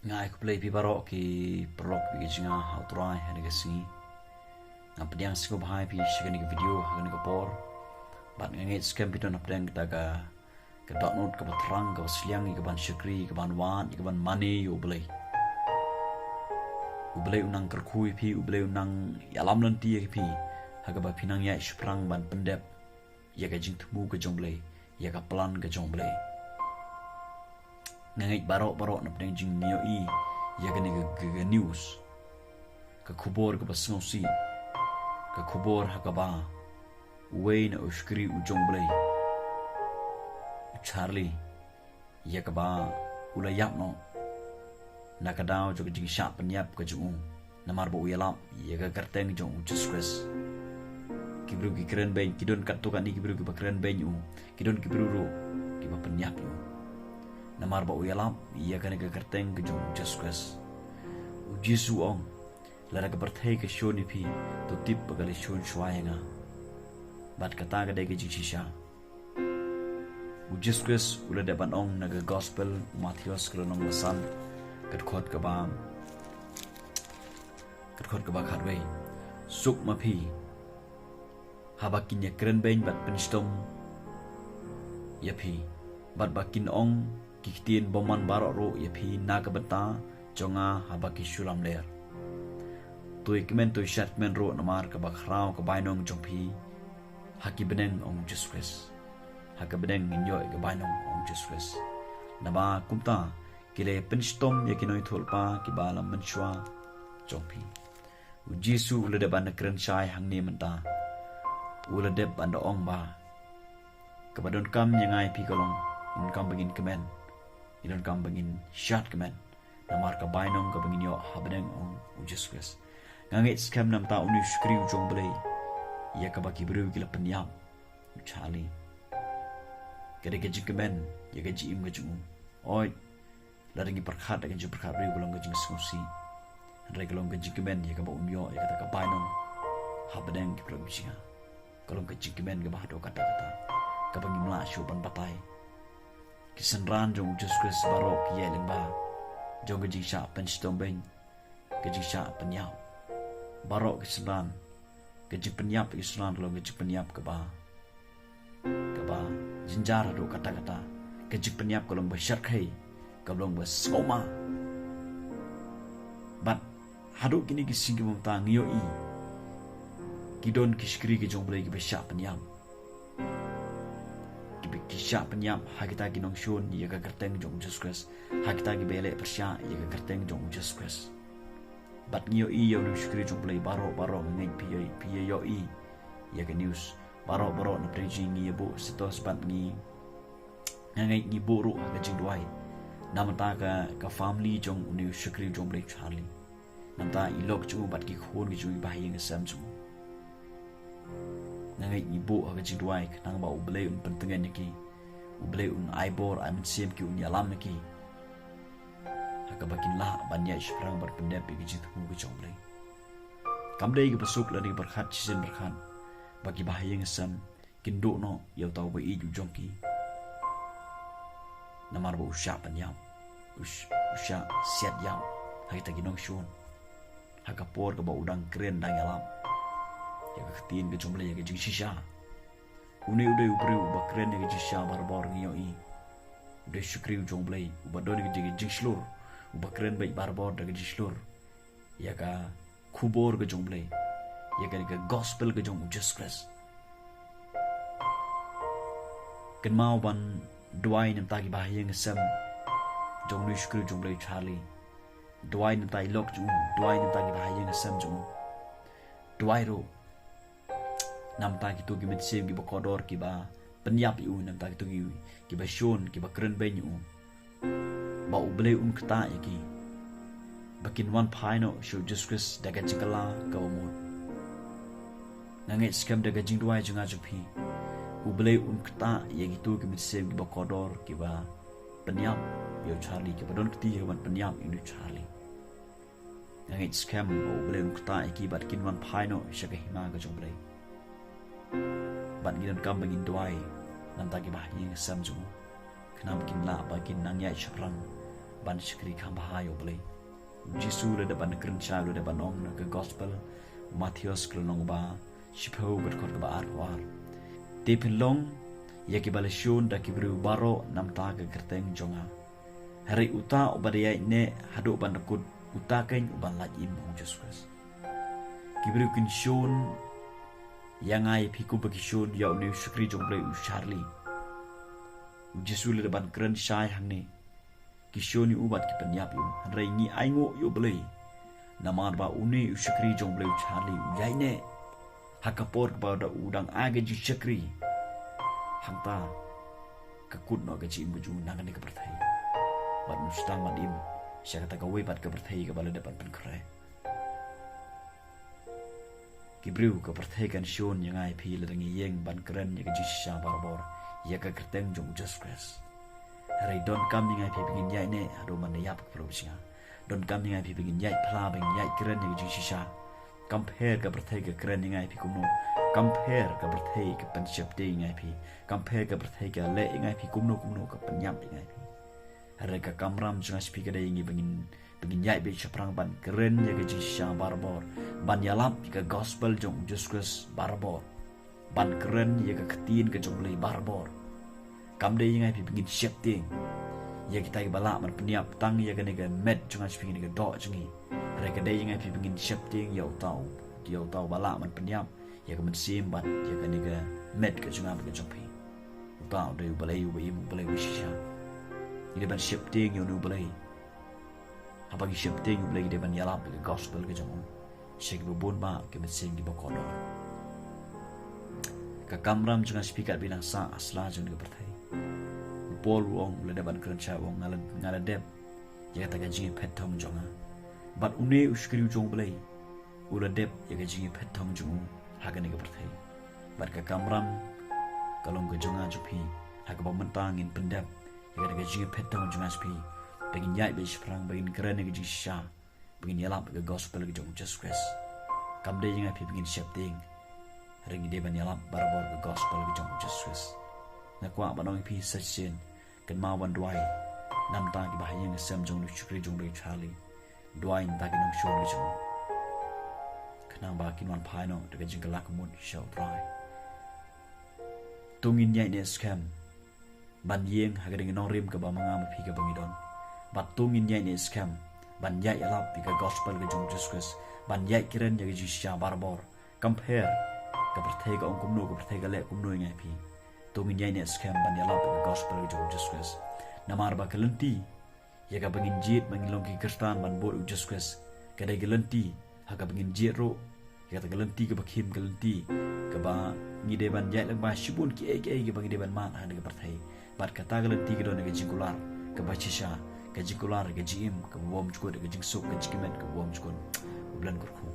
Ngai ku play pi barok ki perlok pi jinga outrai hani kasi ngam pediang sku bahai pi shigani ki video hagani ka por bat ngai scam pi don apdang ta ka download ka batrang ka sliang ka ban shikri ka ban wan ka ban money ublay unang kerkhui pi ublay unang yalam lanti pi haga ba pinang ya sprang ban pendep ya ka jing tmu ka jongblay ya ka plan ka jongblay ngai barok na pdang jing nio i ya ka ni ka news ka khubor ka basnosi ka khubor haga ba way na uskri u jongblay Charlie ya ka ba ulayap no nakadaw jo jing sha penyap ka jung namar bo uyalap ya ka karteng jong Jesus kibru ki keren ben kidon kat to kan kibru ki bakren ben u kidon kibru ro ki ba penyap u namar bo uyalap ya ka ka karteng ka jong Jesus u Jesu ong lara ka berthai ka shoni phi to tip ba le shon shwayenga bat kata ka de ki jisha u Jesus ula de ban ong naga gospel Matthias kronong masan kat khot ka ba khatwei suk ma phi habakin ya keren ben bat penstom ya phi bat bakin ong kiktin boman barok ro ya phi na ka bata jonga habaki shulam ler tu ikmen tu shatmen ro namar ka bakrao ka bainong jong phi haki beneng ong Jesus haka beneng nyo ka bainong ong Jesus naba kumta kile penstom ya kinoi thulpa ki balam manshwa jongpi u Jesu ulade ban kren shai hangni menta ulade ban ong ba kabadon kam nyangai pi kolong in kam bengin kemen in kam bengin shat kemen namar ka bainong ka bengin yo habneng ong u Jesus ngangit skam nam ta unu skri u jongbele ya ka baki bru gila penyam chali kede ke jikemen ya ke jim ke jumu oi laringi perkhat dengan ju perkhat ri golong gajing skusi andre golong gajing kemen ya ka ba umyo ya kata ka bainong habdeng ki provinsia golong gajing kemen ga bahdo kata ka bangi mla shu ban batai kisenran jong Jesus barok ye lengba jong gajing sha pen stom ben gajing sha penyap barok kisenran gajing penyap kisenran golong gajing penyap ka ba jinjar do kata gajing penyap golong basyar khai kablong bersoma bat haduk kini kising ki mumta ngiyo i kidon kishkri ki jongblai ki besya penyam ki kisya penyam hakita ki nong shon ya ka kerteng jong Jesus hakita ki bele persya ya ka kerteng jong Jesus bat ngiyo i yo nu shkri jongblai baro ngai pi yo i ya ka news baro na preaching ngi bu setos bat ngi ngai ngi buru ka jing duai namta ka family jong uni shukri jong blake Charlie namta ilok chu bat ki khon ki chu bahing sam chu ngai ibu aga ji duai nang ba uble un pentengan ki uble un aibor am sim ki un yalam ki haka bakin la banya sprang bar pendep ki ji thu ki jong blake kamdei ki besuk la ni berkhat season berkhat bagi bahing sam kindo no yau tau ba i ju jong ki namar bo usha penyam usha siat yam hai ta ginong shun haka por ka ba udang keren dang yalam ya ka tin ke jumle ya ke jing shisha uni ude ubri ba keren ya ke jisha barbor ngiyo i ude shukri jumble ba don ke jing shlur ba keren ba barbor da ke shlur ya ka khubor ke jumble ya ka gospel ke jong Jesus ken mau ban duai nam ta ki bahayang sam jong nu shukru jong blai Charlie duai nam ta lok ju duai nam ta ki bahayang sam ju duai ro nam ta ki tu ki mit sem ki ba kodor ki ba penyap u nam ta ki tu ki ba shon ki ba kren ben u ba uble kta ki bakin wan phaino shu Jesus daga jingala ka mo nangit skam daga jing duai junga ju phi ublay kta yang itu ki mitsem ki bakodor ki ba penyam yo Charlie ki badon kti ki ban penyam ini Charlie yang it scam ublay kta ki bat kin wan phaino shaga hima ga jomblay ban gidan kam bangin duai nan ta ki ba yin sam ju knam kin la ba kin nang ya chaprang ban shikri kham bahayo beli Jisu le depan keren cha le depan ong ke gospel Matthias kelong ba shipho ber khot ba arwar te long ya ki balashun da ki bru baro nam ta ke kerteng jonga hari uta obadaya ne hadu ban kut uta ken uban laj im ong Jesus ki bru kin shun yang ai piku bagi shun ya ne shukri jong ble u charlie Jisu le depan keren shai hang ne ki shun ubat ki penyap yu rai ni aingo yu ble namar ba une u shukri jong ble u charlie u yai ne hakapor ba da udang age ji shukri hangta kakut no gaji muju nangan ni kepertai bat mustang madim sya kata gawe bat kepertai ke bala depan penkre kibriu kepertai kan shon yang ai pi ledangi yeng ban keren ya gaji sya barbor ya ka kerteng jong just crash hari don kam yang ai pi bingin yai ne ado man yap pro bisnya don kam yang ai pi bingin yai pla bing yai keren ya gaji sya compare kepertai ke keren yang ai pi kumno compare ke berthei ke pensiap dei ngai pi compare ke berthei ke le ngai pi kumno ke penyam ngai pi hari ka kamram junga spi ke dei ngi bengin yai be chaprang ban keren ya ke jisha barbor ban yalap ke gospel jong Jesus barbor ban keren ya ke ketin ke jong lei barbor kam dei ngai pi bengin siap dei ya kita bala man penyap tang ya ke nega med junga spi ke do jungi hari ke dei ngai pi bengin siap dei ya tau bala man penyap ya ke mensim bat ya ke nega med ke junga ke jopi utau de balai u balai wisha ide ban shifting you balai apa ki shifting u balai de ban yalap ke gospel ke jong shek bu bon ba ke mensim ki bokono ka kamram junga speaker bilang sa asla jung ke perthai pol wong le de ban kran cha wong ngala dep ya ta ga jing phet thong jonga bat une uskri jong balai ula dep ya ga jing phet thong jong hagan ke perthai bar ka kamram kalong ke jonga jupi hak ba mentang in pendap ya ga jing petang jonga spi begin yai be sprang begin keren ke jisha begin yalap ke gospel ke jong Jesus kam de yang api begin shapting ring de ban yalap barbor ke gospel ke jong Jesus na kwa banong pi session kan ma wan duai nam ta ki bahayang sem jong lu chukri jong le charlie duai ta ki nong shon ke jong nang ba kin wan phai no de jing galak mun show try tungin nyai ne scam ban yeng ha gading no rim ka ba manga ma phi ka bangidon bat tungin nyai ne scam ban yai alap pi ka gospel ke jong Jesus ban yai kiren ya ji sha barbor compare ka perthai ka ong kumno ka perthai ka le kumno ngai phi tungin nyai ne scam ban yalap ka gospel ke jong Jesus namar ba kelenti ya ka bangin jit bangin longki kristan ban bo Jesus ka dai gelenti ha ka bangin jit ro kata gelenti ke bakim gelenti ke ba ngide ban jai lang ba shibun ki ege ke bang ngide ban man ha de perthai bat kata gelenti ke don ke jikular ke bachisha ke jikular ke jim ke bom chko de ke jingsuk ke jikimet ke bom chko bulan kurku